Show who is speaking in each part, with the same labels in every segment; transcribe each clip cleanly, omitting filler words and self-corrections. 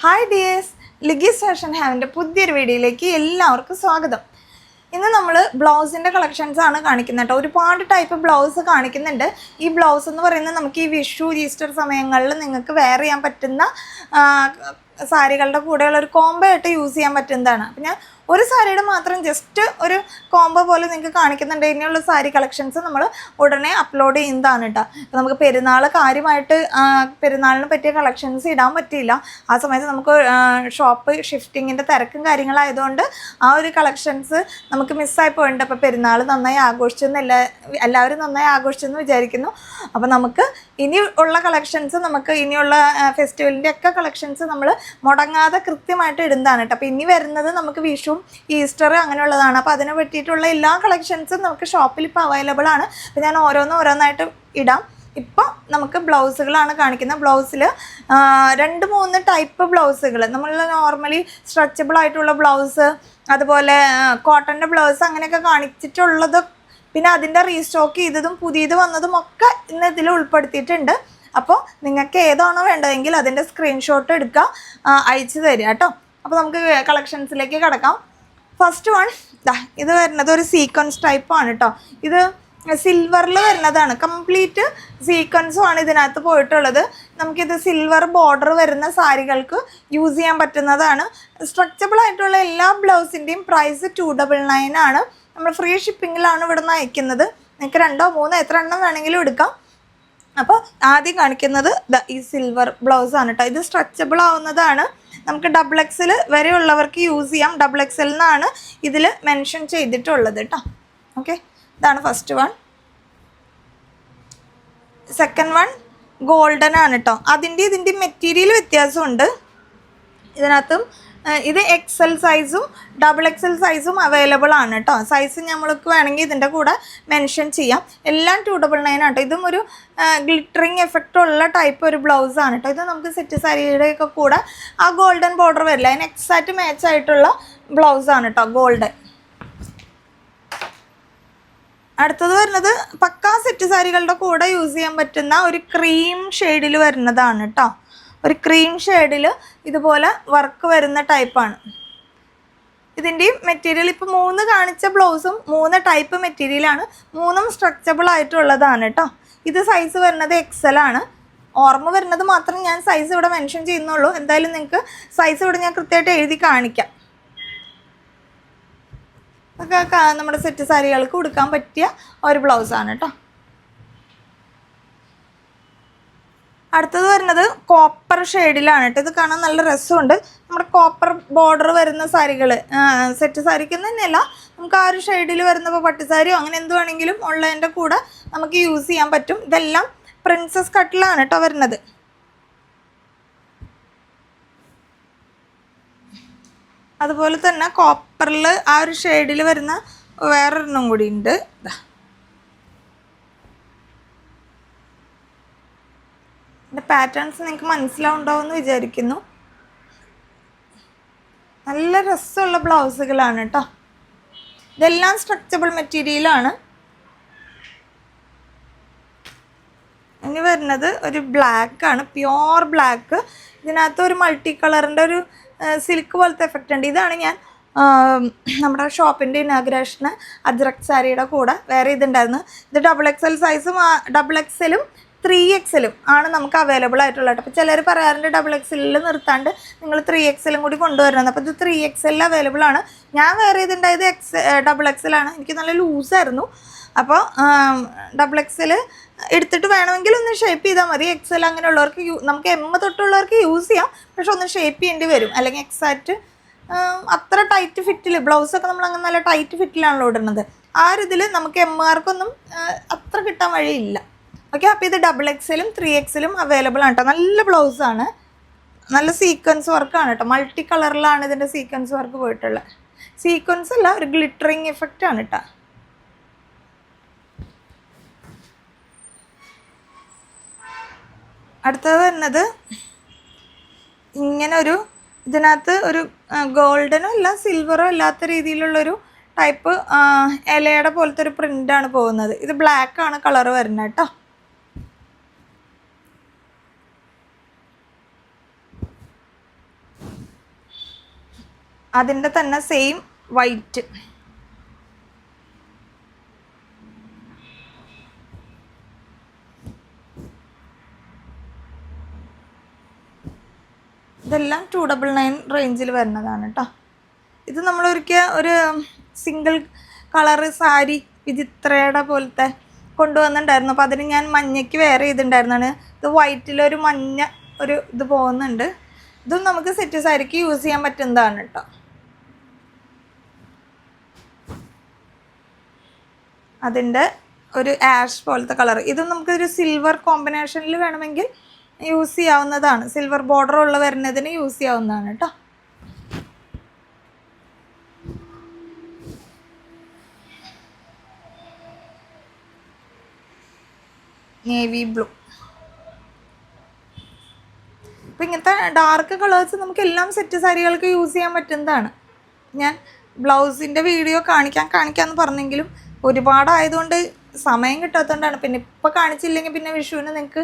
Speaker 1: Hi dears, ലിഗീസ് fashion ഹാവിൻ്റെ പുതിയൊരു വീഡിയോയിലേക്ക് എല്ലാവർക്കും സ്വാഗതം. ഇന്ന് നമ്മൾ ബ്ലൗസിൻ്റെ കളക്ഷൻസ് ആണ് കാണിക്കുന്നത് കേട്ടോ. ഒരുപാട് ടൈപ്പ് ബ്ലൗസ് കാണിക്കുന്നുണ്ട്. ഈ ബ്ലൗസ് എന്ന് പറയുന്നത് നമുക്ക് ഈ വിഷു ഈസ്റ്റർ സമയങ്ങളിൽ നിങ്ങൾക്ക് വെയർ ചെയ്യാൻ പറ്റുന്ന സാരികളുടെ കൂടെയുള്ള ഒരു കോംബോ ആയിട്ട് യൂസ് ചെയ്യാൻ പറ്റുന്നതാണ്. അപ്പം ഞാൻ ഒരു സാരിയുടെ മാത്രം ജസ്റ്റ് ഒരു കോംബോ പോലെ നിങ്ങൾക്ക് കാണിക്കുന്നുണ്ട്. ഇനിയുള്ള സാരി കളക്ഷൻസ് നമ്മൾ ഉടനെ അപ്ലോഡ് ചെയ്യുന്നതാണ് കേട്ടോ. അപ്പോൾ നമുക്ക് പെരുന്നാൾ കാര്യമായിട്ട് പെരുന്നാളിന് പറ്റിയ കളക്ഷൻസ് ഇടാൻ പറ്റിയില്ല. ആ സമയത്ത് നമുക്ക് ഷോപ്പ് ഷിഫ്റ്റിങ്ങിൻ്റെ തിരക്കും കാര്യങ്ങളായതുകൊണ്ട് ആ ഒരു കളക്ഷൻസ് നമുക്ക് മിസ്സായി പോയിട്ടുണ്ട്. അപ്പോൾ പെരുന്നാൾ നന്നായി ആഘോഷിച്ചെന്ന് എല്ലാവരും നന്നായി ആഘോഷിച്ചെന്ന് വിചാരിക്കുന്നു. അപ്പോൾ നമുക്ക് ഇനി ഉള്ള കളക്ഷൻസ് നമുക്ക് ഇനിയുള്ള ഫെസ്റ്റിവലിൻ്റെ ഒക്കെ കളക്ഷൻസ് നമ്മൾ മുടങ്ങാതെ കൃത്യമായിട്ട് ഇടുന്നതാണ് കേട്ടോ. അപ്പോൾ ഇനി വരുന്നത് നമുക്ക് വിഷു ഈസ്റ്റർ അങ്ങനെയുള്ളതാണ്. അപ്പോൾ അതിനെ പറ്റിയിട്ടുള്ള എല്ലാ കളക്ഷൻസും നമുക്ക് ഷോപ്പിൽ ഇപ്പോൾ അവൈലബിൾ ആണ്. അപ്പോൾ ഞാൻ ഓരോന്നായിട്ട് ഇടാം. ഇപ്പോൾ നമുക്ക് ബ്ലൗസുകളാണ് കാണിക്കുന്നത്. ബ്ലൗസിൽ 2-3 ടൈപ്പ് ബ്ലൗസുകൾ, നമ്മൾ നോർമലി സ്ട്രെച്ചബിൾ ആയിട്ടുള്ള ബ്ലൗസ്, അതുപോലെ കോട്ടൻ്റെ ബ്ലൗസ് അങ്ങനെയൊക്കെ കാണിച്ചിട്ടുള്ളത്, പിന്നെ അതിൻ്റെ റീസ്റ്റോക്ക് ചെയ്തതും പുതിയത് വന്നതും ഒക്കെ ഇന്ന് ഇതിൽ ഉൾപ്പെടുത്തിയിട്ടുണ്ട്. അപ്പോൾ നിങ്ങൾക്ക് ഏതാണോ വേണ്ടതെങ്കിൽ അതിൻ്റെ സ്ക്രീൻഷോട്ട് എടുക്കുക, അയച്ചു തരിക കേട്ടോ. അപ്പോൾ നമുക്ക് കളക്ഷൻസിലേക്ക് കിടക്കാം. ഫസ്റ്റ് വൺ ഇത് വരുന്നത് ഒരു സീക്വൻസ് ടൈപ്പാണ് കേട്ടോ. ഇത് സിൽവറിൽ വരുന്നതാണ്. കംപ്ലീറ്റ് സീക്വൻസുമാണ് ഇതിനകത്ത് പോയിട്ടുള്ളത്. നമുക്കിത് സിൽവർ ബോർഡർ വരുന്ന സാരികൾക്ക് യൂസ് ചെയ്യാൻ പറ്റുന്നതാണ്. സ്ട്രെച്ചബിൾ ആയിട്ടുള്ള എല്ലാ ബ്ലൗസിൻ്റെയും പ്രൈസ് 299 ആണ്. നമ്മൾ ഫ്രീ ഷിപ്പിങ്ങിലാണ് ഇവിടെ നിന്ന് അയക്കുന്നത്. നിങ്ങൾക്ക് 2-3 എത്ര എണ്ണം വേണമെങ്കിലും എടുക്കാം. അപ്പോൾ ആദ്യം കാണിക്കുന്നത് ഈ സിൽവർ ബ്ലൗസാണ് കേട്ടോ. ഇത് സ്ട്രെച്ചബിൾ ആവുന്നതാണ്. നമുക്ക് XXL വരെയുള്ളവർക്ക് യൂസ് ചെയ്യാം. XXL എന്നാണ് ഇതിൽ മെൻഷൻ ചെയ്തിട്ടുള്ളത് കേട്ടോ. ഓക്കെ, ഇതാണ് first one. Second one golden ആണ് കേട്ടോ. ഇതിൻ്റെ മെറ്റീരിയൽ വ്യത്യാസമുണ്ട്. ഇതിനകത്തും ഇത് XL സൈസും XXL സൈസും അവൈലബിൾ ആണ് കേട്ടോ. സൈസ് നമ്മൾക്ക് വേണമെങ്കിൽ ഇതിൻ്റെ കൂടെ മെൻഷൻ ചെയ്യാം. എല്ലാം 299 ആണ് കേട്ടോ. ഇതും ഒരു ഗ്ലിറ്ററിങ് എഫക്റ്റ് ഉള്ള ടൈപ്പ് ഒരു ബ്ലൗസാണ് കേട്ടോ. ഇത് നമുക്ക് സെറ്റ് സാരിയുടെയൊക്കെ കൂടെ ആ ഗോൾഡൻ ബോർഡർ വരില്ല, അതിന് എക്സാക്റ്റ് മാച്ച് ആയിട്ടുള്ള ബ്ലൗസാണ് കേട്ടോ, ഗോൾഡൻ. അടുത്തത് വരുന്നത് പക്കാ സെറ്റ് സാരികളുടെ കൂടെ യൂസ് ചെയ്യാൻ പറ്റുന്ന ഒരു ക്രീം ഷെയ്ഡിൽ വരുന്നതാണ് കേട്ടോ. ഒരു ക്രീം ഷെയ്ഡിൽ ഇതുപോലെ വർക്ക് വരുന്ന ടൈപ്പാണ്. ഇതിൻ്റെയും മെറ്റീരിയൽ ഇപ്പോൾ 3 കാണിച്ച ബ്ലൗസും 3 ടൈപ്പ് മെറ്റീരിയലാണ്. 3ഉം സ്ട്രെച്ചബിൾ ആയിട്ടുള്ളതാണ് കേട്ടോ. ഇത് സൈസ് വരുന്നത് XL ആണ്. ഓർമ്മ വരുന്നത് മാത്രം ഞാൻ സൈസ് ഇവിടെ മെൻഷൻ ചെയ്യുന്നുള്ളൂ. എന്തായാലും നിങ്ങൾക്ക് സൈസ് ഇവിടെ ഞാൻ കൃത്യമായിട്ട് എഴുതി കാണിക്കാം. ഒക്കെ നമ്മുടെ സെറ്റ് സാരികൾക്ക് കൊടുക്കാൻ പറ്റിയ ഒരു ബ്ലൗസാണ് കേട്ടോ. അടുത്തത് വരുന്നത് കോപ്പർ ഷെയ്ഡിലാണ് കേട്ടോ. ഇത് കാണാൻ നല്ല രസമുണ്ട്. നമ്മുടെ കോപ്പർ ബോർഡർ വരുന്ന സാരികൾ, സെറ്റ് സാരിക്ക് തന്നെയല്ല, നമുക്ക് ആ ഒരു ഷെയ്ഡിൽ വരുന്ന ഇപ്പോൾ പട്ടുസാരിയോ അങ്ങനെ എന്ത് വേണമെങ്കിലും ഉള്ളതിൻ്റെ കൂടെ നമുക്ക് യൂസ് ചെയ്യാൻ പറ്റും. ഇതെല്ലാം പ്രിൻസസ് കട്ടിലാണ് കേട്ടോ വരുന്നത്. അതുപോലെ തന്നെ കോപ്പറിൽ ആ ഒരു ഷെയ്ഡിൽ വരുന്ന വേറൊരെണ്ണം കൂടി ഉണ്ട്. പാറ്റേൺസ് നിങ്ങൾക്ക് മനസ്സിലാവുണ്ടാവുമെന്ന് വിചാരിക്കുന്നു. നല്ല രസമുള്ള ബ്ലൗസുകളാണ് കേട്ടോ. ഇതെല്ലാം സ്ട്രെച്ചബിൾ മെറ്റീരിയലാണ്. ഇനി വരുന്നത് ഒരു ബ്ലാക്കാണ്, പ്യുവർ ബ്ലാക്ക്. ഇതിനകത്ത് ഒരു മൾട്ടി കളറിൻ്റെ ഒരു സിൽക്ക് പോലത്തെ എഫക്റ്റ് ഉണ്ട്. ഇതാണ് ഞാൻ നമ്മുടെ ഷോപ്പിൻ്റെ ഇനാഗ്രേഷന് അജ്രക് സാരിയുടെ കൂടെ വേറെ ഇതുണ്ടായിരുന്നു. ഇത് XXL സൈസും XXLും 3XL ആണ് നമുക്ക് അവൈലബിൾ ആയിട്ടുള്ളത്. അപ്പോൾ ചിലർ പറയാറുണ്ട് XXL നിർത്താണ്ട് നിങ്ങൾ 3XL കൂടി കൊണ്ടുവരുന്നത്. അപ്പോൾ ഇത് 3XL അവൈലബിൾ ആണ്. ഞാൻ വേറെ ഇതുണ്ടായത് XXL ആണ്. എനിക്ക് നല്ല ലൂസായിരുന്നു. അപ്പോൾ XXL എടുത്തിട്ട് വേണമെങ്കിൽ ഒന്ന് ഷേപ്പ് ചെയ്താൽ മതി. XL അങ്ങനെയുള്ളവർക്ക് നമുക്ക് M തൊട്ടുള്ളവർക്ക് യൂസ് ചെയ്യാം, പക്ഷെ ഒന്ന് ഷേപ്പ് ചെയ്യേണ്ടി വരും. അല്ലെങ്കിൽ എക്സാക്റ്റ് അത്ര ടൈറ്റ് ഫിറ്റിൽ ബ്ലൗസൊക്കെ നമ്മൾ അങ്ങനെ നല്ല ടൈറ്റ് ഫിറ്റിലാണല്ലോ ഇടുന്നത്. ആ ഒരു ഇതിൽ നമുക്ക് എമ്മുകാർക്കൊന്നും അത്ര കിട്ടാൻ വഴിയില്ല. ഓക്കെ, അപ്പോൾ ഇത് XXLും 3XLും അവൈലബിൾ ആണ് കേട്ടോ. നല്ല ബ്ലൗസാണ്, നല്ല സീക്വൻസ് വർക്കാണ് കേട്ടോ. മൾട്ടി കളറിലാണ് ഇതിൻ്റെ സീക്വൻസ് വർക്ക് പോയിട്ടുള്ളത്. സീക്വൻസ് അല്ല, ഒരു ഗ്ലിറ്ററിങ് എഫക്റ്റ് ആണ് കേട്ടോ. അടുത്തത് വരുന്നത് ഇങ്ങനെ ഒരു ഇതിനകത്ത് ഒരു ഗോൾഡനോ അല്ല സിൽവറോ അല്ലാത്ത രീതിയിലുള്ളൊരു ടൈപ്പ് ഇലയുടെ പോലത്തെ ഒരു പ്രിൻ്റാണ് പോകുന്നത്. ഇത് ബ്ലാക്കാണ് കളർ വരുന്നത് കേട്ടോ. അതിൻ്റെ തന്നെ സെയിം വൈറ്റ്. ഇതെല്ലാം 299 റേഞ്ചിൽ വരുന്നതാണ് കേട്ടോ. ഇത് നമ്മളൊരിക്കൽ ഒരു സിംഗിൾ കളറ് സാരി വിചിത്രയുടെ പോലത്തെ കൊണ്ടുവന്നിട്ടുണ്ടായിരുന്നു. അപ്പോൾ അതിന് ഞാൻ മഞ്ഞയ്ക്ക് വേറെ ചെയ്തിട്ടുണ്ടായിരുന്നാണ്. ഇത് വൈറ്റിലൊരു മഞ്ഞ ഒരു ഇത് പോകുന്നുണ്ട്. ഇതും നമുക്ക് സെറ്റ് സാരിക്ക് യൂസ് ചെയ്യാൻ പറ്റുന്നതാണ് കേട്ടോ. അതിൻ്റെ ഒരു ആഷ് പോലത്തെ കളർ. ഇതും നമുക്കൊരു സിൽവർ കോമ്പിനേഷനിൽ വേണമെങ്കിൽ യൂസ് ചെയ്യാവുന്നതാണ്. സിൽവർ ബോർഡർ ഉള്ള വരുന്നതിന് യൂസ് ചെയ്യാവുന്നതാണ് കേട്ടോ. Navy blue. അപ്പം ഇങ്ങനത്തെ ഡാർക്ക് കളേഴ്സ് നമുക്ക് എല്ലാം സെറ്റ് സാരികൾക്ക് യൂസ് ചെയ്യാൻ പറ്റുന്നതാണ്. ഞാൻ ബ്ലൗസിൻ്റെ വീഡിയോ കാണിക്കാമെന്ന് പറഞ്ഞെങ്കിലും ഒരുപാടായതുകൊണ്ട് സമയം കിട്ടാത്തതുകൊണ്ടാണ്. പിന്നെ ഇപ്പോൾ കാണിച്ചില്ലെങ്കിൽ പിന്നെ വിഷുവിന് നിങ്ങൾക്ക്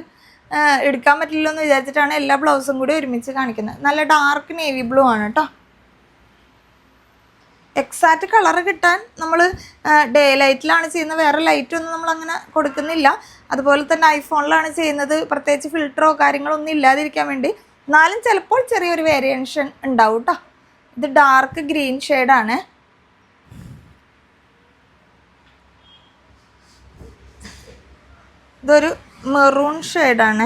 Speaker 1: എടുക്കാൻ പറ്റില്ലോ എന്ന് വിചാരിച്ചിട്ടാണ് എല്ലാ ബ്ലൗസും കൂടി ഒരുമിച്ച് കാണിക്കുന്നത്. നല്ല ഡാർക്ക് നേവി ബ്ലൂ ആണ് കേട്ടോ. എക്സാക്റ്റ് കളറ് കിട്ടാൻ നമ്മൾ ഡേ ലൈറ്റിലാണ് ചെയ്യുന്നത്, വേറെ ലൈറ്റൊന്നും നമ്മളങ്ങനെ കൊടുക്കുന്നില്ല. അതുപോലെ തന്നെ ഐഫോണിലാണ് ചെയ്യുന്നത്. പ്രത്യേകിച്ച് ഫിൽറ്ററോ കാര്യങ്ങളോ ഒന്നും ഇല്ലാതിരിക്കാൻ വേണ്ടി. എന്നാലും ചിലപ്പോൾ ചെറിയൊരു വേരിയേഷൻ ഉണ്ടാവും കേട്ടോ. ഇത് ഡാർക്ക് ഗ്രീൻ ഷെയ്ഡാണ്. ഇതൊരു മെറൂൺ ഷെയ്ഡാണ്.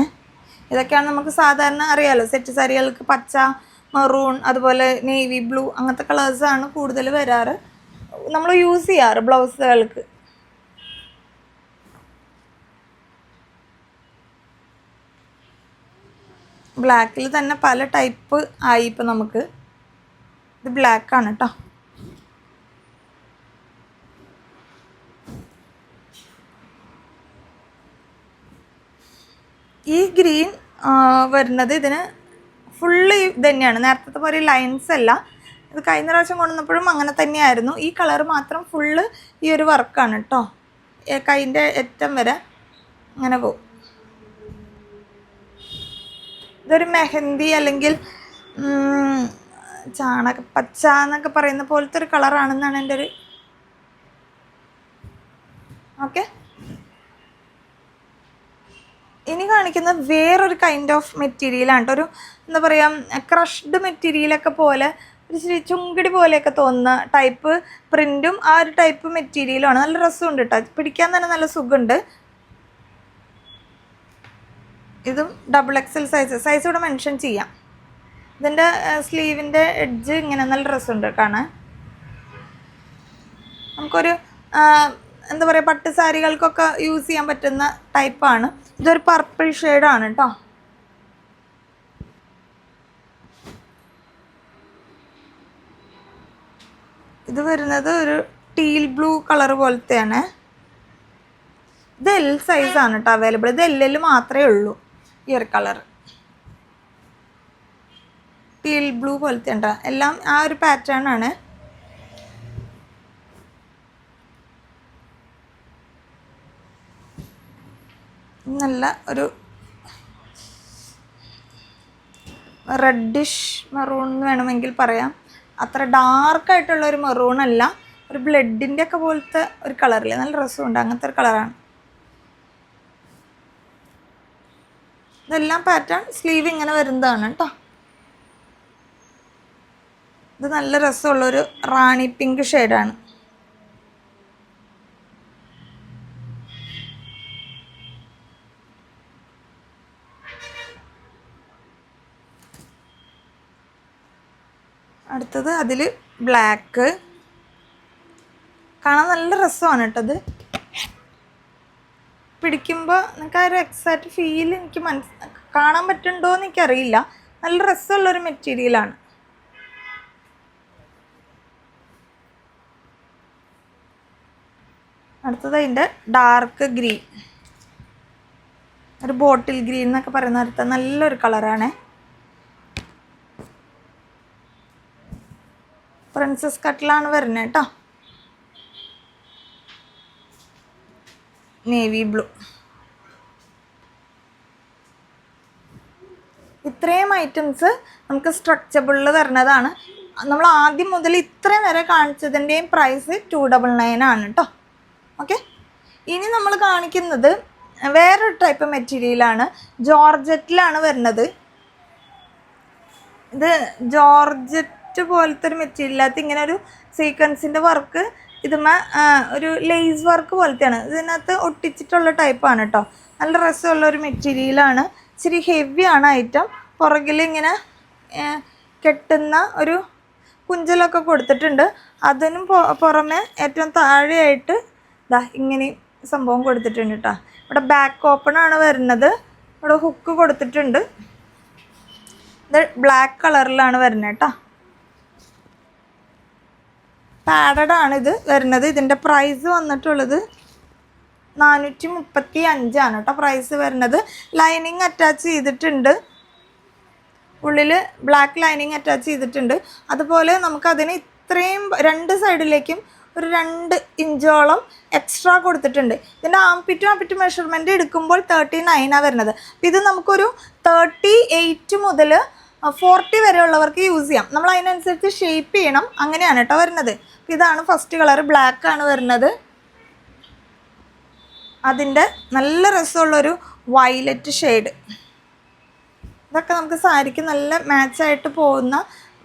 Speaker 1: ഇതൊക്കെയാണ് നമുക്ക് സാധാരണ അറിയാമല്ലോ സെറ്റ് സാരികൾക്ക് പച്ച, മെറൂൺ, അതുപോലെ നേവി ബ്ലൂ അങ്ങനത്തെ കളേഴ്സാണ് കൂടുതൽ വരാറ്, നമ്മൾ യൂസ് ചെയ്യാറ് ബ്ലൗസുകൾക്ക്. ബ്ലാക്കിൽ തന്നെ പല ടൈപ്പ് ആയി ഇപ്പം നമുക്ക്. ഇത് ബ്ലാക്കാണ് കേട്ടോ. ഈ ഗ്രീൻ വരുന്നത് ഇതിന് ഫുള്ള് ഇത് തന്നെയാണ്. നേരത്തെ പോലെ ലൈൻസ് അല്ല. ഇത് കഴിഞ്ഞ പ്രാവശ്യം കൊണ്ടുവന്നപ്പോഴും അങ്ങനെ തന്നെയായിരുന്നു. ഈ കളർ മാത്രം ഫുള്ള് ഈ ഒരു വർക്കാണ് കേട്ടോ. കൈൻ്റെ അറ്റം വരെ അങ്ങനെ പോകും. ഇതൊരു മെഹന്തി അല്ലെങ്കിൽ ചാണകപ്പച്ച എന്നൊക്കെ പറയുന്ന പോലത്തെ ഒരു കളറാണെന്നാണ് എൻ്റെ ഒരു ഓക്കെ. ഇനി കാണിക്കുന്ന വേറൊരു കൈൻഡ് ഓഫ് മെറ്റീരിയലാണ് കേട്ടോ. ഒരു എന്താ പറയുക, ക്രഷ്ഡ് മെറ്റീരിയലൊക്കെ പോലെ ഒരു ഇച്ചിരി ചുങ്കിടി പോലെയൊക്കെ തോന്നുന്ന ടൈപ്പ് പ്രിൻറ്റും ആ ഒരു ടൈപ്പ് മെറ്റീരിയലുമാണ്. നല്ല രസമുണ്ട് കേട്ടോ, പിടിക്കാൻ തന്നെ നല്ല സുഖമുണ്ട്. ഇതും XXL സൈസ് ഇവിടെ മെൻഷൻ ചെയ്യാം. ഇതിൻ്റെ സ്ലീവിൻ്റെ എഡ്ജ് ഇങ്ങനെ നല്ല രസമുണ്ട് കാണാൻ. നമുക്കൊരു എന്താ പറയുക, പട്ട് സാരികൾക്കൊക്കെ യൂസ് ചെയ്യാൻ പറ്റുന്ന ടൈപ്പാണ്. ഇതൊരു പർപ്പിൾ ഷെയ്ഡാണ് കേട്ടോ. ഇത് വരുന്നത് ഒരു ടീൽ ബ്ലൂ കളർ പോലത്തെയാണ്. ഇത് L സൈസാണ് കേട്ടോ അവൈലബിൾ. ഇത് L മാത്രമേ ഉള്ളൂ ഈ ഒരു കളർ. ടീൽ ബ്ലൂ പോലത്തെ ഉണ്ടോ, എല്ലാം ആ ഒരു പാറ്റേൺ ആണ്. നല്ല ഒരു റെഡിഷ് മെറൂൺ എന്ന് വേണമെങ്കിൽ പറയാം. അത്ര ഡാർക്കായിട്ടുള്ള ഒരു മെറൂൺ അല്ല, ഒരു ബ്ലഡിൻ്റെ ഒക്കെ പോലത്തെ ഒരു കളറില്ലേ, നല്ല രസമുണ്ട്. അങ്ങനത്തെ ഒരു കളറാണ്. ഇതെല്ലാം പാറ്റേൺ സ്ലീവ് ഇങ്ങനെ വരുന്നതാണ് കേട്ടോ. ഇത് നല്ല രസമുള്ളൊരു റാണി പിങ്ക് ഷെയ്ഡാണ്. അടുത്തത് അതിൽ ബ്ലാക്ക്. കാണാൻ നല്ല രസമാണ് കേട്ടോ. അത് പിടിക്കുമ്പോൾ നിങ്ങൾക്ക് ആ ഒരു എക്സാക്റ്റ് ഫീൽ എനിക്ക് കാണാൻ പറ്റുന്നുണ്ടോ എന്ന് എനിക്കറിയില്ല. നല്ല രസമുള്ളൊരു മെറ്റീരിയലാണ്. അടുത്തത് അതിൻ്റെ ഡാർക്ക് ഗ്രീൻ, ഒരു ബോട്ടിൽ ഗ്രീൻ എന്നൊക്കെ പറയുന്ന അടുത്ത നല്ലൊരു കളറാണ്. പ്രിൻസസ് കട്ടിലാണ് വരുന്നത് കേട്ടോ. Navy blue. ഇത്രയും ഐറ്റംസ് നമുക്ക് സ്ട്രെച്ചബിളിൽ വരുന്നതാണ്. നമ്മൾ ആദ്യം മുതൽ ഇത്രയും വരെ കാണിച്ചതിൻ്റെയും പ്രൈസ് 299 ആണ് കേട്ടോ. ഓക്കെ, ഇനി നമ്മൾ കാണിക്കുന്നത് വേറൊരു ടൈപ്പ് മെറ്റീരിയലാണ്. ജോർജറ്റിലാണ് വരുന്നത്. ഇത് ജോർജറ്റ് പോലത്തെ ഒരു മെറ്റീരിയലകത്ത് ഇങ്ങനെ ഒരു സീക്വൻസിൻ്റെ വർക്ക്, ഇതുമേ ഒരു ലേസ് വർക്ക് പോലത്തെയാണ്. ഇതിനകത്ത് ഒട്ടിച്ചിട്ടുള്ള ടൈപ്പാണ് കേട്ടോ. നല്ല രസമുള്ള ഒരു മെറ്റീരിയലാണ്. ഇച്ചിരി ഹെവിയാണ് ഐറ്റം. പുറകിൽ ഇങ്ങനെ കെട്ടുന്ന ഒരു കുഞ്ചലൊക്കെ കൊടുത്തിട്ടുണ്ട്. അതിനും പുറമെ ഏറ്റവും താഴെയായിട്ട് ഇതാ ഇങ്ങനെ സംഭവം കൊടുത്തിട്ടുണ്ട് കേട്ടോ. ഇവിടെ ബാക്ക് ഓപ്പൺ ആണ് വരുന്നത്. ഇവിടെ ഹുക്ക് കൊടുത്തിട്ടുണ്ട്. ഇത് ബ്ലാക്ക് കളറിലാണ് വരുന്നത് കേട്ടോ. പാഡഡ് ആണ് ഇത് വരുന്നത്. ഇതിൻ്റെ പ്രൈസ് വന്നിട്ടുള്ളത് 435 ആണ് കേട്ടോ പ്രൈസ് വരുന്നത്. ലൈനിങ് അറ്റാച്ച് ചെയ്തിട്ടുണ്ട്. ഉള്ളിൽ ബ്ലാക്ക് ലൈനിങ് അറ്റാച്ച് ചെയ്തിട്ടുണ്ട്. അതുപോലെ നമുക്കതിന് ഇത്രയും 2 സൈഡിലേക്കും ഒരു 2 ഇഞ്ചോളം എക്സ്ട്രാ കൊടുത്തിട്ടുണ്ട്. ഇതിൻ്റെ ആംപിറ്റ് മെഷർമെൻറ്റ് എടുക്കുമ്പോൾ 39 വരുന്നത്. അപ്പോൾ ഇത് നമുക്കൊരു 38 മുതൽ 40 വരെ ഉള്ളവർക്ക് യൂസ് ചെയ്യാം. നമ്മൾ അതിനനുസരിച്ച് ഷേപ്പ് ചെയ്യണം. അങ്ങനെയാണ് കേട്ടോ വരുന്നത്. ഇതാണ് ഫസ്റ്റ് കളർ, ബ്ലാക്ക് ആണ് വരുന്നത്. അതിൻ്റെ നല്ല രസമുള്ളൊരു വയലറ്റ് ഷെയ്ഡ്. ഇതൊക്കെ നമുക്ക് സാരിക്ക് നല്ല മാച്ചായിട്ട് പോകുന്ന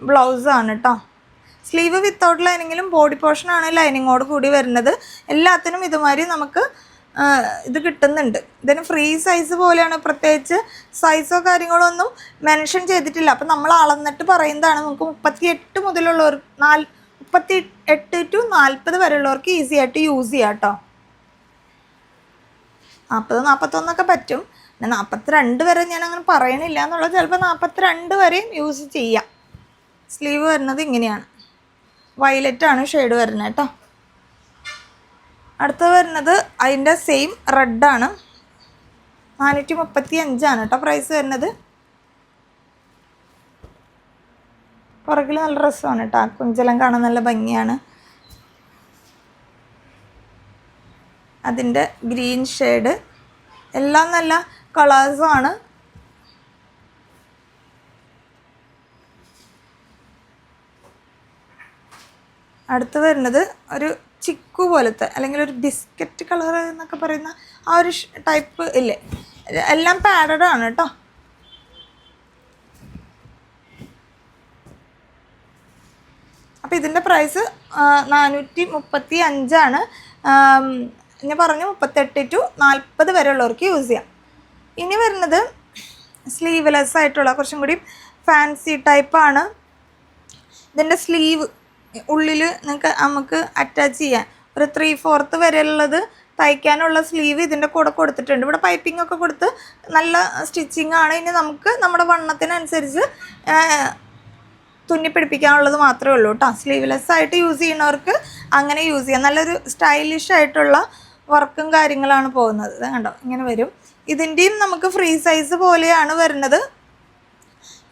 Speaker 1: ബ്ലൗസാണ് കേട്ടോ. സ്ലീവ് വിത്തൗട്ട് ലൈനിങ്ങിലും ബോഡി പോർഷനാണ് ലൈനിങ്ങോട് കൂടി വരുന്നത്. എല്ലാത്തിനും ഇതുമാതിരി നമുക്ക് ഇത് കിട്ടുന്നുണ്ട്. ഇതിന് ഫ്രീ സൈസ് പോലെയാണ്. പ്രത്യേകിച്ച് സൈസോ കാര്യങ്ങളോ ഒന്നും മെൻഷൻ ചെയ്തിട്ടില്ല. അപ്പം നമ്മൾ അളന്നിട്ട് പറയുന്നതാണ്. നമുക്ക് 38 മുതലുള്ളവർ 38 to 40 വരെയുള്ളവർക്ക് ഈസി ആയിട്ട് യൂസ് ചെയ്യാം കേട്ടോ. 40-41 പറ്റും. പിന്നെ 42 വരെ ഞാൻ അങ്ങനെ പറയണില്ല എന്നുള്ളത്. ചിലപ്പോൾ 42 വരെയും യൂസ് ചെയ്യാം. സ്ലീവ് വരുന്നത് ഇങ്ങനെയാണ്. വയലറ്റാണ് ഷെയ്ഡ് വരുന്നത് കേട്ടോ. അടുത്ത വരുന്നത് അതിൻ്റെ സെയിം റെഡാണ്. 435 ആണ് കേട്ടോ പ്രൈസ് വരുന്നത്. പുറകിൽ നല്ല രസമാണ് കേട്ടോ. കുഞ്ചലം കാണാൻ നല്ല ഭംഗിയാണ്. അതിൻ്റെ ഗ്രീൻ ഷെയ്ഡ് എല്ലാം നല്ല കളേഴ്സാണ്. അടുത്ത് വരുന്നത് ഒരു ചിക്കു പോലത്തെ അല്ലെങ്കിൽ ഒരു ബിസ്ക്കറ്റ് കളർ എന്നൊക്കെ പറയുന്ന ആ ഒരു ടൈപ്പ് ഇല്ലേ. എല്ലാം പാഡഡ് ആണ് കേട്ടോ. അപ്പോൾ ഇതിൻ്റെ പ്രൈസ് 435 ആണ്. ഞാൻ പറഞ്ഞു 38 to 40 വരെ ഉള്ളവർക്ക് യൂസ് ചെയ്യാം. ഇനി വരുന്നത് സ്ലീവ്ലെസ് ആയിട്ടുള്ള കുറച്ചും കൂടി ഫാൻസി ടൈപ്പാണ്. ഇതിൻ്റെ സ്ലീവ് ഉള്ളിൽ നമുക്ക് അറ്റാച്ച് ചെയ്യാൻ ഒരു 3/4 വരെയുള്ളത് തയ്ക്കാനുള്ള സ്ലീവ് ഇതിൻ്റെ കൂടെ കൊടുത്തിട്ടുണ്ട്. ഇവിടെ പൈപ്പിംഗ് ഒക്കെ കൊടുത്ത് നല്ല സ്റ്റിച്ചിങ് ആണ്. ഇനി നമുക്ക് നമ്മുടെ വണ്ണത്തിനനുസരിച്ച് തുന്നിപ്പിടിപ്പിക്കാനുള്ളത് മാത്രമേ ഉള്ളൂ കേട്ടോ. സ്ലീവ്ലെസ് ആയിട്ട് യൂസ് ചെയ്യുന്നവർക്ക് അങ്ങനെ യൂസ് ചെയ്യാം. നല്ലൊരു സ്റ്റൈലിഷ് ആയിട്ടുള്ള വർക്കും കാര്യങ്ങളാണ് പോകുന്നത്. കണ്ടോ ഇങ്ങനെ വരും. ഇതിൻ്റെയും നമുക്ക് ഫ്രീ സൈസ് പോലെയാണ് വരുന്നത്.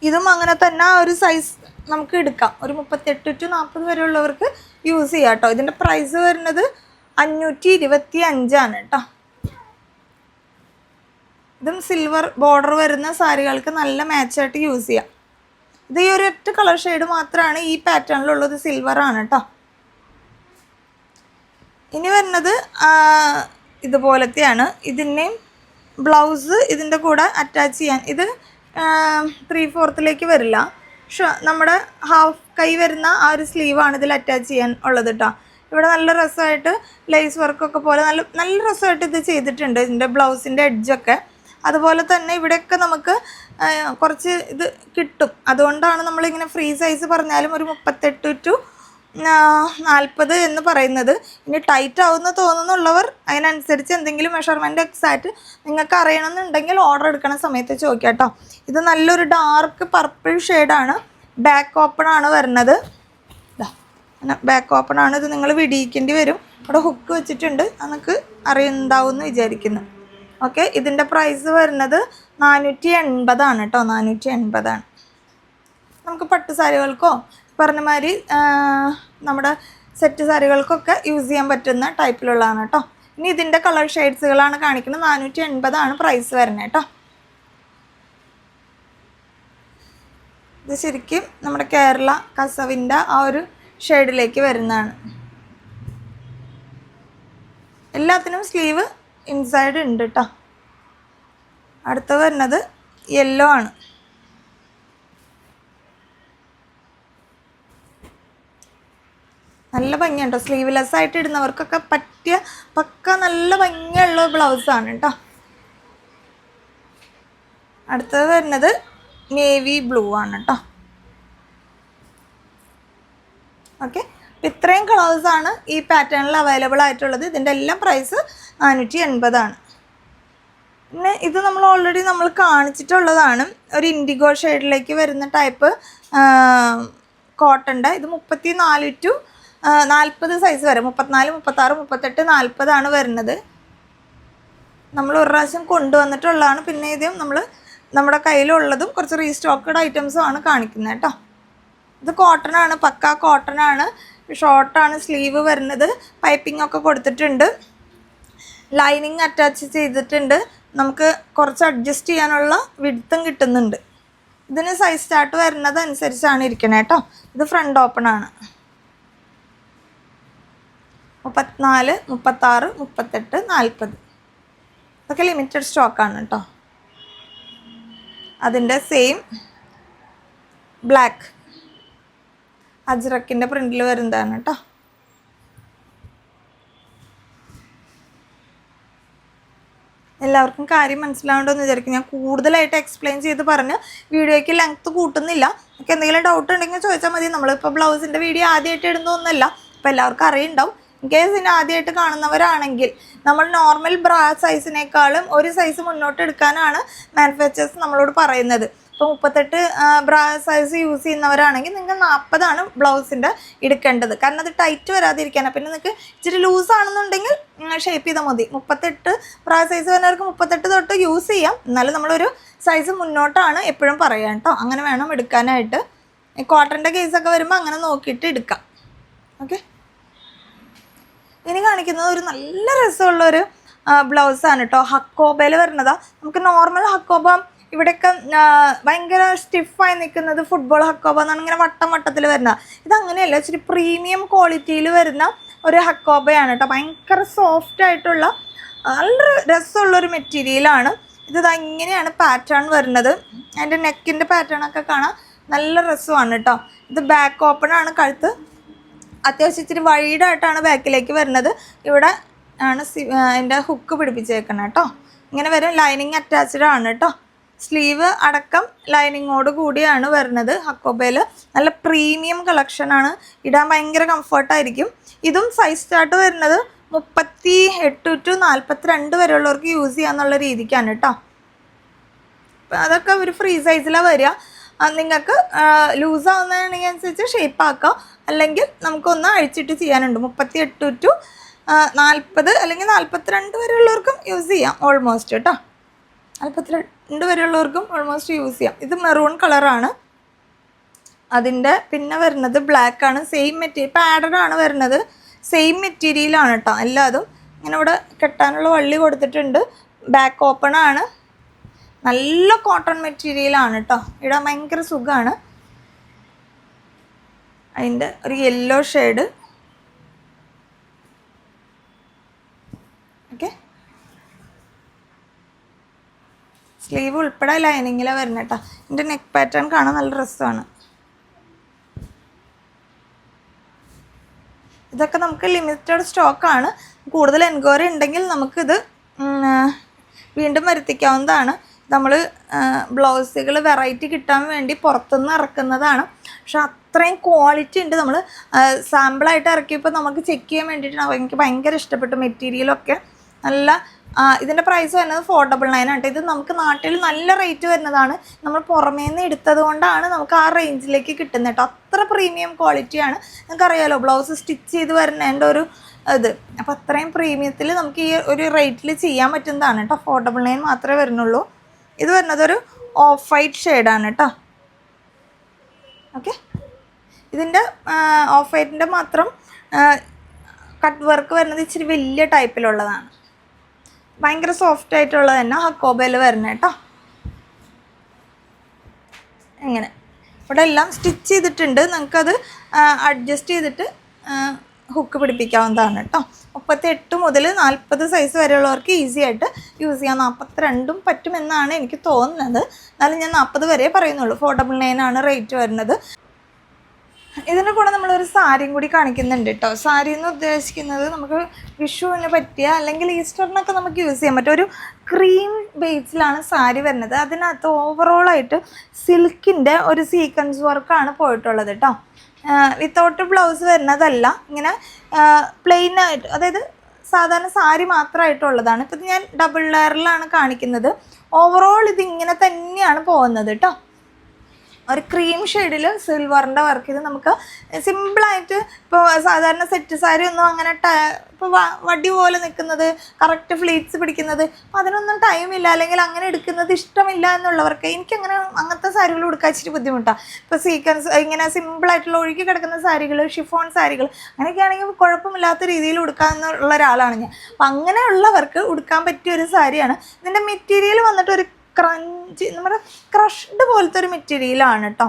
Speaker 1: ഇതും അങ്ങനെ തന്നെ ആ ഒരു സൈസ് നമുക്ക് എടുക്കാം. ഒരു 38 to 40 വരെ ഉള്ളവർക്ക് യൂസ് ചെയ്യാം കേട്ടോ. ഇതിൻ്റെ പ്രൈസ് വരുന്നത് 525 ആണ് കേട്ടോ. ഇതും സിൽവർ ബോർഡർ വരുന്ന സാരികൾക്ക് നല്ല മാച്ചായിട്ട് യൂസ് ചെയ്യാം. ഇത് ഈ ഒരു ഒറ്റ കളർ ഷെയ്ഡ് മാത്രമാണ് ഈ പാറ്റേണിലുള്ളത്. സിൽവർ ആണ് കേട്ടോ. ഇനി വരുന്നത് ഇതുപോലത്തെയാണ്. ഇതിൻ്റെയും ബ്ലൗസ് ഇതിൻ്റെ കൂടെ അറ്റാച്ച് ചെയ്യാൻ ഇത് 3/4 വരില്ല. നമ്മുടെ ഹാഫ് കൈ വരുന്ന ആ ഒരു സ്ലീവാണ് ഇതിൽ അറ്റാച്ച് ചെയ്യാൻ ഉള്ളത് കേട്ടോ. ഇവിടെ നല്ല രസമായിട്ട് ലേസ് വർക്കൊക്കെ പോലെ നല്ല രസമായിട്ട് ഇത് ചെയ്തിട്ടുണ്ട്. ഇതിൻ്റെ ബ്ലൗസിൻ്റെ എഡ്ജൊക്കെ അതുപോലെ തന്നെ ഇവിടെയൊക്കെ നമുക്ക് കുറച്ച് ഇത് കിട്ടും. അതുകൊണ്ടാണ് നമ്മളിങ്ങനെ ഫ്രീ സൈസ് പറഞ്ഞാലും ഒരു 38 to 40 എന്ന് പറയുന്നത്. ഇനി ടൈറ്റ് ആവുമെന്ന് തോന്നുന്നുള്ളവർ അതിനനുസരിച്ച് എന്തെങ്കിലും മെഷർമെൻറ്റ് എക്സാക്റ്റ് നിങ്ങൾക്ക് അറിയണമെന്നുണ്ടെങ്കിൽ ഓർഡർ എടുക്കണ സമയത്ത് ചോദിക്കാം കേട്ടോ. ഇത് നല്ലൊരു ഡാർക്ക് പർപ്പിൾ ഷെയ്ഡാണ്. ബാക്ക് ഓപ്പൺ ആണ് വരുന്നത്. ബാക്ക് ഓപ്പൺ ആണ്. ഇത് നിങ്ങൾ വിടിയിക്കേണ്ടി വരും. ഇവിടെ ഹുക്ക് വെച്ചിട്ടുണ്ട്. നമുക്ക് അറിയുന്നുണ്ടാവും എന്ന് വിചാരിക്കുന്നു. ഓക്കെ, ഇതിൻ്റെ പ്രൈസ് വരുന്നത് 480 ആണ് കേട്ടോ. 480 ആണ്. നമുക്ക് പട്ട് സാരികൾക്കോ പറഞ്ഞ മാതിരി നമ്മുടെ സെറ്റ് സാരികൾക്കൊക്കെ യൂസ് ചെയ്യാൻ പറ്റുന്ന ടൈപ്പിലുള്ളതാണ് കേട്ടോ. ഇനി ഇതിൻ്റെ കളർ ഷെയ്ഡ്സുകളാണ് കാണിക്കുന്നത്. 480 ആണ് പ്രൈസ് വരുന്നത് കേട്ടോ. ഇത് ശരിക്കും നമ്മുടെ കേരള കസവിൻ്റെ ആ ഒരു ഷെയ്ഡിലേക്ക് വരുന്നതാണ്. എല്ലാത്തിനും സ്ലീവ് ഇൻസൈഡ് ഉണ്ട് കേട്ടോ. അടുത്ത വരുന്നത് യെല്ലോ ആണ്. നല്ല ഭംഗിയുണ്ടോ, സ്ലീവ്ലെസ് ആയിട്ട് ഇടുന്നവർക്കൊക്കെ പറ്റിയ പക്ക നല്ല ഭംഗിയുള്ള ബ്ലൗസാണ് കേട്ടോ. അടുത്തത് വരുന്നത് നേവി ബ്ലൂ ആണ് കേട്ടോ. ഓക്കെ, ഇത്രയും കളേഴ്സാണ് ഈ പാറ്റേണിൽ അവൈലബിൾ ആയിട്ടുള്ളത്. ഇതിൻ്റെ എല്ലാം പ്രൈസ് 480 പിന്നെ ഇത് നമ്മൾ ഓൾറെഡി കാണിച്ചിട്ടുള്ളതാണ്. ഒരു ഇൻഡിഗോ ഷെയ്ഡിലേക്ക് വരുന്ന ടൈപ്പ് കോട്ടൻ്റെ. ഇത് 34 to 40 സൈസ് വരെ, 34, 36, 38, 40 വരുന്നത്. നമ്മൾ ഒരു പ്രാവശ്യം കൊണ്ടുവന്നിട്ടുള്ളതാണ്. പിന്നെ ഇതും നമ്മുടെ കയ്യിലുള്ളതും കുറച്ച് റീസ്റ്റോക്കഡ് ഐറ്റംസും ആണ് കാണിക്കുന്നത് കേട്ടോ. ഇത് കോട്ടൺ ആണ്, പക്ക കോട്ടൺ ആണ്. ഷോർട്ടാണ് സ്ലീവ് വരുന്നത്. പൈപ്പിംഗ് ഒക്കെ കൊടുത്തിട്ടുണ്ട്. ലൈനിങ് അറ്റാച്ച് ചെയ്തിട്ടുണ്ട്. നമുക്ക് കുറച്ച് അഡ്ജസ്റ്റ് ചെയ്യാനുള്ള വിഡ്ത്തും കിട്ടുന്നുണ്ട്. ഇതിന് സൈസ് ചാർട്ട് വരുന്നത് അനുസരിച്ചാണ് ഇരിക്കണേ കേട്ടോ. ഇത് ഫ്രണ്ട് ഓപ്പൺ ആണ്. 34, 36, 38, 40 ഇതൊക്കെ ലിമിറ്റഡ് സ്റ്റോക്കാണ് കേട്ടോ. അതിൻ്റെ സെയിം ബ്ലാക്ക് അജ്രക്കിൻ്റെ പ്രിൻറ്റിൽ വരുന്നതാണ് കേട്ടോ. എല്ലാവർക്കും കാര്യം മനസ്സിലാവേണ്ടതെന്ന് വിചാരിക്കും. ഞാൻ കൂടുതലായിട്ട് എക്സ്പ്ലെയിൻ ചെയ്ത് പറഞ്ഞ് വീഡിയോയ്ക്ക് ലെങ്ത്ത് കൂട്ടുന്നില്ല. നമുക്ക് എന്തെങ്കിലും ഡൗട്ട് ഉണ്ടെങ്കിൽ ചോദിച്ചാൽ മതി. നമ്മളിപ്പോൾ ബ്ലൗസിൻ്റെ വീഡിയോ ആദ്യമായിട്ട് ഇടുന്നൊന്നുമല്ല, അപ്പോൾ എല്ലാവർക്കും അറിയുണ്ടാവും. ഇൻ കേസ് ഇതിന് ആദ്യമായിട്ട് കാണുന്നവരാണെങ്കിൽ നമ്മൾ നോർമൽ ബ്രാ സൈസിനേക്കാളും ഒരു സൈസ് മുന്നോട്ട് എടുക്കാനാണ് മാനുഫാക്ചേഴ്സ് നമ്മളോട് പറയുന്നത്. ഇപ്പോൾ 38 ബ്രാ സൈസ് യൂസ് ചെയ്യുന്നവരാണെങ്കിൽ നിങ്ങൾ 40 ബ്ലൗസിൻ്റെ എടുക്കേണ്ടത്. കാരണം അത് ടൈറ്റ് വരാതിരിക്കാനാണ്. പിന്നെ നിങ്ങൾക്ക് ഇച്ചിരി ലൂസാണെന്നുണ്ടെങ്കിൽ ഷേപ്പ് ചെയ്താൽ മതി. 38 ബ്രാ സൈസ് വരുന്നവർക്ക് 38 തൊട്ട് യൂസ് ചെയ്യാം. എന്നാലും നമ്മളൊരു സൈസ് മുന്നോട്ടാണ് എപ്പോഴും പറയാം കേട്ടോ. അങ്ങനെ വേണം എടുക്കാനായിട്ട്. കോട്ടൻ്റെ കേസൊക്കെ വരുമ്പോൾ അങ്ങനെ നോക്കിയിട്ട് എടുക്കാം. ഓക്കെ, ഇനി കാണിക്കുന്നത് ഒരു നല്ല രസമുള്ളൊരു ബ്ലൗസാണ് കേട്ടോ. ഹക്കോബയിൽ വരുന്നതാണ്. നമുക്ക് നോർമൽ ഹക്കോബ ഇവിടെയൊക്കെ ഭയങ്കര സ്റ്റിഫായി നിൽക്കുന്നത് ഫുട്ബോൾ ഹക്കോബ എന്നാണ്, ഇങ്ങനെ വട്ടത്തിൽ വരുന്നത്. ഇതങ്ങനെയല്ല, ഇച്ചിരി പ്രീമിയം ക്വാളിറ്റിയിൽ വരുന്ന ഒരു ഹക്കോബയാണ് കേട്ടോ. ഭയങ്കര സോഫ്റ്റ് ആയിട്ടുള്ള നല്ല രസമുള്ളൊരു മെറ്റീരിയലാണ്. ഇത് ഇങ്ങനെയാണ് പാറ്റേൺ വരുന്നത്. അതിൻ്റെ നെക്കിൻ്റെ പാറ്റേണൊക്കെ കാണാൻ നല്ല രസമാണ് കേട്ടോ. ഇത് ബാക്ക് ഓപ്പൺ ആണ്. കഴുത്ത് അത്യാവശ്യം ഇച്ചിരി വൈഡായിട്ടാണ് ബാക്കിലേക്ക് വരുന്നത്. ഇവിടെ ആണ് അതിൻ്റെ ഹുക്ക് പിടിപ്പിച്ചേക്കണം കേട്ടോ. ഇങ്ങനെ വരും. ലൈനിങ് അറ്റാച്ച്ഡ് ആണ് കേട്ടോ. സ്ലീവ് അടക്കം ലൈനിങ്ങോട് കൂടിയാണ് വരുന്നത്. ഹക്കോബയിൽ നല്ല പ്രീമിയം കളക്ഷനാണ്. ഇടാൻ ഭയങ്കര കംഫർട്ടായിരിക്കും. ഇതും സൈസ് ചാർട്ട് വരുന്നത് 38 to 42 വരെയുള്ളവർക്ക് യൂസ് ചെയ്യാന്നുള്ള രീതിക്കാണ് കേട്ടോ. അതൊക്കെ ഒരു ഫ്രീ സൈസിലാണ് വരിക. നിങ്ങൾക്ക് ലൂസ് ആവുന്നതിനനുസരിച്ച് ഷേപ്പ് ആക്കാം. അല്ലെങ്കിൽ നമുക്കൊന്ന് അഴിച്ചിട്ട് ചെയ്യാനുണ്ട്. 38 to 40 അല്ലെങ്കിൽ 42 വരെയുള്ളവർക്കും യൂസ് ചെയ്യാം ഓൾമോസ്റ്റ് കേട്ടോ. 42 വരെയുള്ളവർക്കും ഓൾമോസ്റ്റ് യൂസ് ചെയ്യാം. ഇത് മെറൂൺ കളറാണ്. അതിൻ്റെ പിന്നെ വരുന്നത് ബ്ലാക്ക് ആണ്. സെയിം മെറ്റീരിയൽ പാഡഡ് ആണ് വരുന്നത്. സെയിം മെറ്റീരിയലാണ് കേട്ടോ. എല്ലാതും ഇങ്ങനെ ഇവിടെ കെട്ടാനുള്ള വള്ളി കൊടുത്തിട്ടുണ്ട്. ബാക്ക് ഓപ്പൺ ആണ്. നല്ല കോട്ടൺ മെറ്റീരിയലാണ് കേട്ടോ. ഇടാൻ ഭയങ്കര സുഖമാണ്. അതിൻ്റെ ഒരു യെല്ലോ ഷെയ്ഡ്. ഓക്കെ, സ്ലീവ് ഉൾപ്പെടെ ലൈനിങ്ങിലാണ് വരുന്നത് കേട്ടോ. ഇതിൻ്റെ നെക്ക് പാറ്റേൺ കാണാൻ നല്ല രസമാണ്. ഇതൊക്കെ നമുക്ക് ലിമിറ്റഡ് സ്റ്റോക്കാണ്. കൂടുതൽ എൻക്വയറി ഉണ്ടെങ്കിൽ നമുക്കിത് വീണ്ടും വരുത്തിക്കാവുന്നതാണ്. നമ്മൾ ബ്ലൗസുകൾ വെറൈറ്റി കിട്ടാൻ വേണ്ടി പുറത്തുനിന്ന് ഇറക്കുന്നതാണ്. പക്ഷെ അത്രയും ക്വാളിറ്റി ഉണ്ട്. നമ്മൾ സാമ്പിളായിട്ട് ഇറക്കിയപ്പോൾ നമുക്ക് ചെക്ക് ചെയ്യാൻ വേണ്ടിയിട്ടാണ്. എനിക്ക് ഭയങ്കര ഇഷ്ടപ്പെട്ടു മെറ്റീരിയലൊക്കെ. നല്ല ഇതിൻ്റെ പ്രൈസ് വരുന്നത് 499 ആണ്. ഇത് നമുക്ക് നാട്ടിൽ നല്ല റേറ്റ് വരുന്നതാണ്. നമ്മൾ പുറമേ നിന്ന് എടുത്തത് കൊണ്ടാണ് നമുക്ക് ആ റേഞ്ചിലേക്ക് കിട്ടുന്നത് കേട്ടോ. അത്ര പ്രീമിയം ക്വാളിറ്റിയാണ്. നിങ്ങൾക്കറിയാലോ ബ്ലൗസ് സ്റ്റിച്ച് ചെയ്ത് വരുന്നതിൻ്റെ ഒരു ഇത്. അപ്പോൾ അത്രയും പ്രീമിയത്തിൽ നമുക്ക് ഈ ഒരു റേറ്റിൽ ചെയ്യാൻ പറ്റുന്നതാണ് കേട്ടോ. 499 മാത്രമേ വരുന്നുള്ളൂ. ഇത് വരുന്നതൊരു ഓഫ് വൈറ്റ് ഷെയ്ഡാണ് കേട്ടോ. ഓക്കെ, ഇതിൻ്റെ ഓഫ് വൈറ്റിൻ്റെ മാത്രം കട്ട് വർക്ക് വരുന്നത് ഇച്ചിരി വലിയ ടൈപ്പിലുള്ളതാണ്. ഭയങ്കര സോഫ്റ്റ് ആയിട്ടുള്ളത് തന്നെ ഹക്കോബയിൽ വരുന്നത് കേട്ടോ. എങ്ങനെ ഇവിടെ എല്ലാം സ്റ്റിച്ച് ചെയ്തിട്ടുണ്ട്. നമുക്കത് അഡ്ജസ്റ്റ് ചെയ്തിട്ട് ഹുക്ക് പിടിപ്പിക്കാവുന്നതാണ് കേട്ടോ. 38 മുതൽ 40 സൈസ് വരെയുള്ളവർക്ക് ഈസി ആയിട്ട് യൂസ് ചെയ്യാം. 42 പറ്റുമെന്നാണ് എനിക്ക് തോന്നുന്നത്. എന്നാലും ഞാൻ 40 വരെ പറയുന്നുള്ളൂ. 499 ആണ് റേറ്റ് വരുന്നത്. ഇതിൻ്റെ കൂടെ നമ്മളൊരു സാരിയും കൂടി കാണിക്കുന്നുണ്ട് കേട്ടോ. സാരി എന്ന് ഉദ്ദേശിക്കുന്നത് നമുക്ക് വിഷുവിന് പറ്റിയ അല്ലെങ്കിൽ ഈസ്റ്ററിനൊക്കെ നമുക്ക് യൂസ് ചെയ്യാൻ പറ്റും. ഒരു ക്രീം ബേസിലാണ് സാരി വരുന്നത്. അതിനകത്ത് ഓവറോളായിട്ട് സിൽക്കിൻ്റെ ഒരു സീക്വൻസ് വർക്കാണ് പോയിട്ടുള്ളത് കേട്ടോ. വിത്തൗട്ട് ബ്ലൗസ് വരുന്നതല്ല, ഇങ്ങനെ പ്ലെയിൻ ആയിട്ട്, അതായത് സാധാരണ സാരി മാത്രമായിട്ടുള്ളതാണ്. ഇപ്പം ഞാൻ ഡബിൾ ലെയറിലാണ് കാണിക്കുന്നത്. ഓവറോൾ ഇതിങ്ങനെ തന്നെയാണ് പോകുന്നത് കേട്ടോ. ഒരു ക്രീം ഷെയ്ഡിൽ സിൽവറിൻ്റെ വർക്ക്. ഇത് നമുക്ക് സിമ്പിളായിട്ട് ഇപ്പോൾ സാധാരണ സെറ്റ് സാരി ഒന്നും അങ്ങനെ ഇപ്പോൾ വടി പോലെ നിൽക്കുന്നത്, കറക്റ്റ് ഫ്ലീറ്റ്സ് പിടിക്കുന്നത്, അപ്പോൾ അതിനൊന്നും ടൈമില്ല അല്ലെങ്കിൽ അങ്ങനെ എടുക്കുന്നത് ഇഷ്ടമില്ല എന്നുള്ളവർക്ക്, എനിക്കങ്ങനെ അങ്ങനത്തെ സാരികൾ ഉടുക്കാൻ ഇച്ചിരി ബുദ്ധിമുട്ടാണ്. ഇപ്പോൾ സീക്വൻസ് ഇങ്ങനെ സിമ്പിളായിട്ടുള്ള ഒഴുകി കിടക്കുന്ന സാരികൾ, ഷിഫോൺ സാരികൾ, അങ്ങനെയൊക്കെ ആണെങ്കിൽ കുഴപ്പമില്ലാത്ത രീതിയിൽ ഉടുക്കാമെന്നുള്ള ഒരാളാണ് ഞാൻ. അപ്പം അങ്ങനെയുള്ളവർക്ക് ഉടുക്കാൻ പറ്റിയ ഒരു സാരിയാണ്. ഇതിൻ്റെ മെറ്റീരിയൽ വന്നിട്ട് ഒരു ക്രഞ്ച്, നമ്മുടെ ക്രഷ്ഡ് പോലത്തെ ഒരു മെറ്റീരിയലാണ് കേട്ടോ.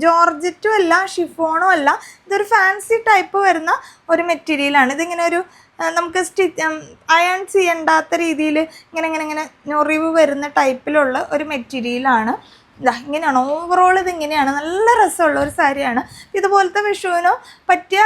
Speaker 1: ജോർജറ്റും അല്ല, ഷിഫോണും അല്ല. ഇതൊരു ഫാൻസി ടൈപ്പ് വരുന്ന ഒരു മെറ്റീരിയലാണ്. ഇതിങ്ങനെ ഒരു നമുക്ക് അയൺ ചെയ്യണ്ടാത്ത രീതിയിൽ ഇങ്ങനെ ഞൊറിവ് വരുന്ന ടൈപ്പിലുള്ള ഒരു മെറ്റീരിയലാണ്. ഇതാ ഇങ്ങനെയാണ് ഓവറോൾ. ഇതിങ്ങനെയാണ്, നല്ല രസമുള്ള ഒരു സാരിയാണ്. ഇതുപോലത്തെ വിഷുവിനോ പറ്റിയ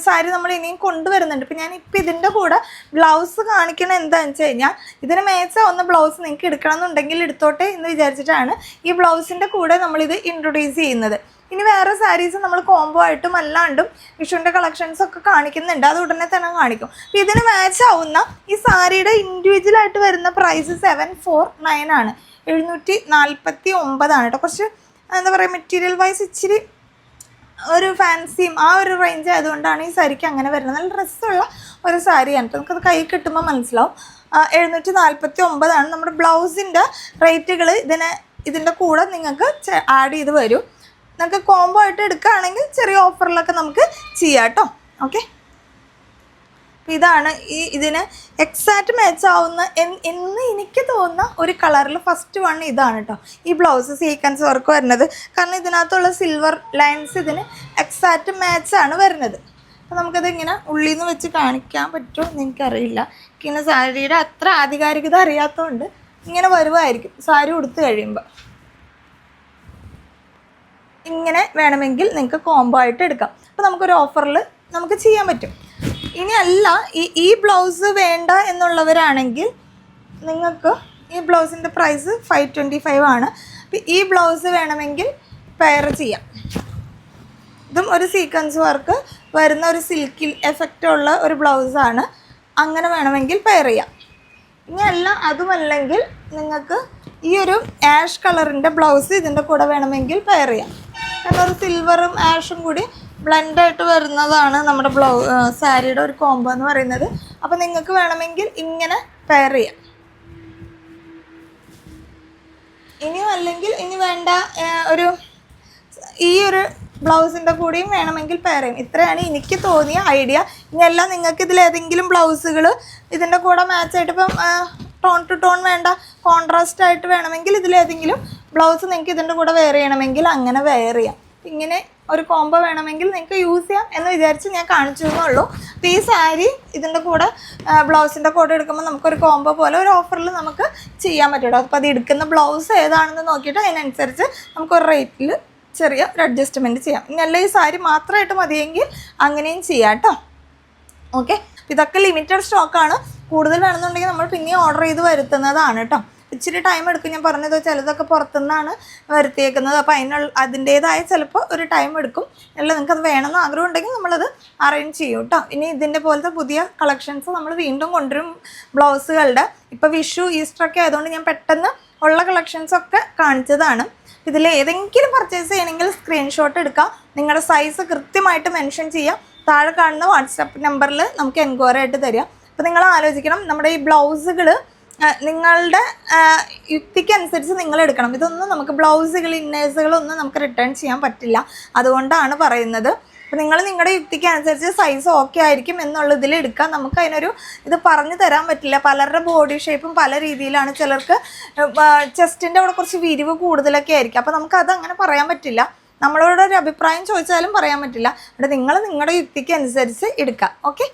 Speaker 1: സാരി നമ്മൾ ഇനിയും കൊണ്ടുവരുന്നുണ്ട്. ഇപ്പം ഞാനിപ്പോൾ ഇതിൻ്റെ കൂടെ ബ്ലൗസ് കാണിക്കണം. എന്താണെന്ന് വെച്ച് കഴിഞ്ഞാൽ ഇതിന് മേച്ചാവുന്ന ബ്ലൗസ് നിങ്ങൾക്ക് എടുക്കണം എന്നുണ്ടെങ്കിൽ എടുത്തോട്ടെ എന്ന് വിചാരിച്ചിട്ടാണ് ഈ ബ്ലൗസിൻ്റെ കൂടെ നമ്മളിത് ഇൻട്രൊഡ്യൂസ് ചെയ്യുന്നത്. ഇനി വേറെ സാരീസ് നമ്മൾ കോംബോ ആയിട്ടും അല്ലാണ്ടും വിഷുവിൻ്റെ കളക്ഷൻസൊക്കെ കാണിക്കുന്നുണ്ട്. അത് ഉടനെ തന്നെ കാണിക്കും. അപ്പോൾ ഇതിന് മാച്ചാവുന്ന ഈ സാരിയുടെ ഇൻഡിവിജ്വലായിട്ട് വരുന്ന പ്രൈസ് 749 ആണ്. 749 കേട്ടോ. കുറച്ച് എന്താ പറയുക, മെറ്റീരിയൽ വൈസ് ഇച്ചിരി ഒരു ഫാൻസിയും ആ ഒരു റേഞ്ച് ആയതുകൊണ്ടാണ് ഈ സാരിക്ക് അങ്ങനെ വരുന്നത്. നല്ല രസമുള്ള ഒരു സാരിയാണ് കേട്ടോ. നമുക്കത് കൈ കിട്ടുമ്പോൾ മനസ്സിലാവും. 749 ആണ്. നമ്മുടെ ബ്ലൗസിൻ്റെ റേറ്റുകൾ ഇതിൻ്റെ കൂടെ നിങ്ങൾക്ക് ആഡ് ചെയ്ത് വരും. നിങ്ങൾക്ക് കോംബോ ആയിട്ട് എടുക്കുകയാണെങ്കിൽ ചെറിയ ഓഫറിലൊക്കെ നമുക്ക് ചെയ്യാം കേട്ടോ. ഓക്കെ, ഇതാണ് ഇതിന് എക്സാക്റ്റ് മാച്ച് ആവുന്ന എന്ന് എനിക്ക് തോന്നുന്ന ഒരു കളറിൽ ഫസ്റ്റ് വൺ ഇതാണ് കേട്ടോ. ഈ ബ്ലൗസ് സീക്വൻസ് വർക്ക് വരുന്നത്, കാരണം ഇതിനകത്തുള്ള സിൽവർ ലൈൻസ് ഇതിന് എക്സാക്റ്റ് മാച്ചാണ് വരുന്നത്. അപ്പോൾ നമുക്കത് ഇങ്ങനെ ഉള്ളിൽ നിന്ന് വെച്ച് കാണിക്കാൻ പറ്റുമോ എന്ന് എനിക്കറിയില്ല. ഇങ്ങനെ സാരിയുടെ അത്ര ആധികാരികത അറിയാത്തതുകൊണ്ട് ഇങ്ങനെ വരുമായിരിക്കും സാരി ഉടുത്ത് കഴിയുമ്പോൾ. ഇങ്ങനെ വേണമെങ്കിൽ നിങ്ങൾക്ക് കോംബോ ആയിട്ട് എടുക്കാം. അപ്പോൾ നമുക്കൊരു ഓഫറിൽ നമുക്ക് ചെയ്യാൻ പറ്റും. ഇനി അല്ല ഈ ബ്ലൗസ് വേണ്ട എന്നുള്ളവരാണെങ്കിൽ നിങ്ങൾക്ക് ഈ ബ്ലൗസിൻ്റെ പ്രൈസ് 525 ആണ്. അപ്പോൾ ഈ ബ്ലൗസ് വേണമെങ്കിൽ പെയർ ചെയ്യാം. ഇതും ഒരു സീക്വൻസ് വർക്ക് വരുന്ന ഒരു സിൽക്കി എഫക്റ്റുള്ള ഒരു ബ്ലൗസാണ്. അങ്ങനെ വേണമെങ്കിൽ പെയർ ചെയ്യാം. ഇനി അല്ല അതുമല്ലെങ്കിൽ നിങ്ങൾക്ക് ഈ ഒരു ആഷ് കളറിൻ്റെ ബ്ലൗസ് ഇതിൻ്റെ കൂടെ വേണമെങ്കിൽ പെയർ ചെയ്യാം. കാരണം ഒരു സിൽവറും ആഷും കൂടി ബ്ലെൻഡായിട്ട് വരുന്നതാണ് നമ്മുടെ സാരിയുടെ ഒരു കോംബോ എന്ന് പറയുന്നത്. അപ്പോൾ നിങ്ങൾക്ക് വേണമെങ്കിൽ ഇങ്ങനെ പെയർ ചെയ്യാം. ഇനിയും അല്ലെങ്കിൽ ഇനി വേണ്ട ഈ ഒരു ബ്ലൗസിൻ്റെ കൂടെയും വേണമെങ്കിൽ പെയർ ചെയ്യും. ഇത്രയാണ് എനിക്ക് തോന്നിയ ഐഡിയ. ഇനിയെല്ലാം നിങ്ങൾക്ക് ഇതിലേതെങ്കിലും ബ്ലൗസുകൾ ഇതിൻ്റെ കൂടെ മാച്ചായിട്ട്, ഇപ്പം ടോൺ ടു ടോൺ വേണ്ട, കോൺട്രാസ്റ്റ് ആയിട്ട് വേണമെങ്കിൽ ഇതിലേതെങ്കിലും ബ്ലൗസ് നിങ്ങൾക്ക് ഇതിൻ്റെ കൂടെ വെയർ ചെയ്യണമെങ്കിൽ അങ്ങനെ വെയർ ചെയ്യാം. ഇങ്ങനെ ഒരു കോംബോ വേണമെങ്കിൽ നിങ്ങൾക്ക് യൂസ് ചെയ്യാം എന്ന് വിചാരിച്ച് ഞാൻ കാണിച്ചു എന്നുള്ളൂ. അപ്പോൾ ഈ സാരി ഇതിൻ്റെ കൂടെ ബ്ലൗസിൻ്റെ കൂടെ എടുക്കുമ്പോൾ നമുക്കൊരു കോംബോ പോലെ ഒരു ഓഫറിൽ നമുക്ക് ചെയ്യാൻ പറ്റും. അപ്പോൾ അത് എടുക്കുന്ന ബ്ലൗസ് ഏതാണെന്ന് നോക്കിയിട്ട് അതിനനുസരിച്ച് നമുക്കൊരു റേറ്റിൽ ചെറിയ ഒരു അഡ്ജസ്റ്റ്മെൻറ്റ് ചെയ്യാം. ഇനിയല്ല ഈ സാരി മാത്രമായിട്ട് മതിയെങ്കിൽ അങ്ങനെയും ചെയ്യാം കേട്ടോ. ഓക്കെ, ഇതൊക്കെ ലിമിറ്റഡ് സ്റ്റോക്കാണ്. കൂടുതൽ വേണമെന്നുണ്ടെങ്കിൽ നമ്മൾ പിന്നെ ഓർഡർ ചെയ്ത് വരുത്തുന്നതാണ് കേട്ടോ. ഇച്ചിരി ടൈം എടുക്കും. ഞാൻ പറഞ്ഞത് ചിലതൊക്കെ പുറത്തുനിന്നാണ് വരുത്തിയേക്കുന്നത്. അപ്പോൾ അതിൻ്റേതായ ചിലപ്പോൾ ഒരു ടൈം എടുക്കും. അല്ല നിങ്ങൾക്ക് അത് വേണമെന്ന് ആഗ്രഹം ഉണ്ടെങ്കിൽ നമ്മളത് അറേഞ്ച് ചെയ്യും കേട്ടോ. ഇനി ഇതിൻ്റെ പോലത്തെ പുതിയ കളക്ഷൻസ് നമ്മൾ വീണ്ടും കൊണ്ടുവരും ബ്ലൗസുകളുടെ. ഇപ്പോൾ വിഷു ഈസ്റ്ററൊക്കെ ആയതുകൊണ്ട് ഞാൻ പെട്ടെന്ന് ഉള്ള കളക്ഷൻസൊക്കെ കാണിച്ചതാണ്. ഇതിൽ ഏതെങ്കിലും പർച്ചേസ് ചെയ്യണമെങ്കിൽ സ്ക്രീൻഷോട്ട് എടുക്കുക. നിങ്ങളുടെ സൈസ് കൃത്യമായിട്ട് മെൻഷൻ ചെയ്യാം. താഴെ കാണുന്ന വാട്സാപ്പ് നമ്പറിൽ നമുക്ക് എൻക്വയറി ആയിട്ട് തരിക. അപ്പോൾ നിങ്ങൾ ആലോചിക്കണം, നമ്മുടെ ഈ ബ്ലൗസുകൾ നിങ്ങളുടെ യുക്തിക്കനുസരിച്ച് നിങ്ങൾ എടുക്കണം. ഇതൊന്നും നമുക്ക് ബ്ലൗസുകൾ ഇന്നേഴ്സുകളൊന്നും നമുക്ക് റിട്ടേൺ ചെയ്യാൻ പറ്റില്ല. അതുകൊണ്ടാണ് പറയുന്നത്. അപ്പോൾ നിങ്ങൾ നിങ്ങളുടെ യുക്തിക്ക് അനുസരിച്ച് സൈസ് ഓക്കെ ആയിരിക്കും എന്നുള്ള ഇതിൽ എടുക്കാം. നമുക്ക് അതിനൊരു ഇത് പറഞ്ഞു തരാൻ പറ്റില്ല. പലരുടെ ബോഡി ഷേപ്പും പല രീതിയിലാണ്. ചിലർക്ക് ചെസ്റ്റിൻ്റെ അവിടെ കുറച്ച് വിരിവ് കൂടുതലൊക്കെ ആയിരിക്കും. അപ്പോൾ നമുക്കത് അങ്ങനെ പറയാൻ പറ്റില്ല. നമ്മളോട് ഒരു അഭിപ്രായം ചോദിച്ചാലും പറയാൻ പറ്റില്ല. അവിടെ നിങ്ങൾ നിങ്ങളുടെ യുക്തിക്ക് അനുസരിച്ച് എടുക്കാം. ഓക്കെ,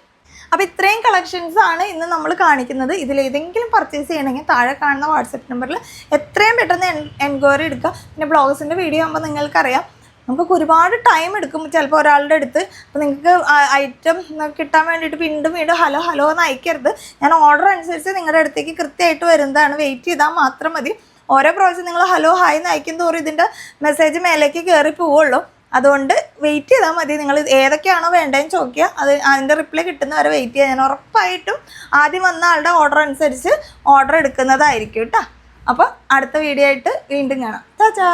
Speaker 1: അപ്പോൾ ഇത്രയും കളക്ഷൻസ് ആണ് ഇന്ന് നമ്മൾ കാണിക്കുന്നത്. ഇതിലേതെങ്കിലും പർച്ചേസ് ചെയ്യണമെങ്കിൽ താഴെ കാണുന്ന വാട്സപ്പ് നമ്പറിൽ എത്രയും പെട്ടെന്ന് എൻക്വയറി എടുക്കുക. പിന്നെ ബ്ലൗസിൻ്റെ വീഡിയോ ആകുമ്പോൾ നിങ്ങൾക്കറിയാം നമുക്ക് ഒരുപാട് ടൈം എടുക്കും ചിലപ്പോൾ ഒരാളുടെ അടുത്ത്. അപ്പോൾ നിങ്ങൾക്ക് ഐറ്റം കിട്ടാൻ വേണ്ടിയിട്ട് വീണ്ടും ഹലോ ഹലോ എന്ന് അയക്കരുത്. ഞാൻ ഓർഡർ അനുസരിച്ച് നിങ്ങളുടെ അടുത്തേക്ക് കൃത്യമായിട്ട് വരുന്നതാണ്. വെയിറ്റ് ചെയ്താൽ മാത്രം മതി. ഓരോ പ്രാവശ്യം നിങ്ങൾ ഹലോ ഹായ് എന്ന് അയക്കും തോറും ഇതിൻ്റെ മെസ്സേജ് മേലേക്ക് കയറി പോവുള്ളൂ. അതുകൊണ്ട് വെയിറ്റ് ചെയ്താൽ മതി. നിങ്ങൾ ഏതൊക്കെയാണോ വേണ്ടതെന്ന് ചോദിക്കുക, അതിൻ്റെ റിപ്ലൈ കിട്ടുന്നവരെ വെയിറ്റ് ചെയ്യുക. ഞാൻ ഉറപ്പായിട്ടും ആദ്യം വന്ന ആളുടെ ഓർഡർ അനുസരിച്ച് ഓർഡർ എടുക്കുന്നതായിരിക്കും കേട്ടോ. അപ്പോൾ അടുത്ത വീഡിയോ ആയിട്ട് വീണ്ടും കാണാം. ചാച്ചാ.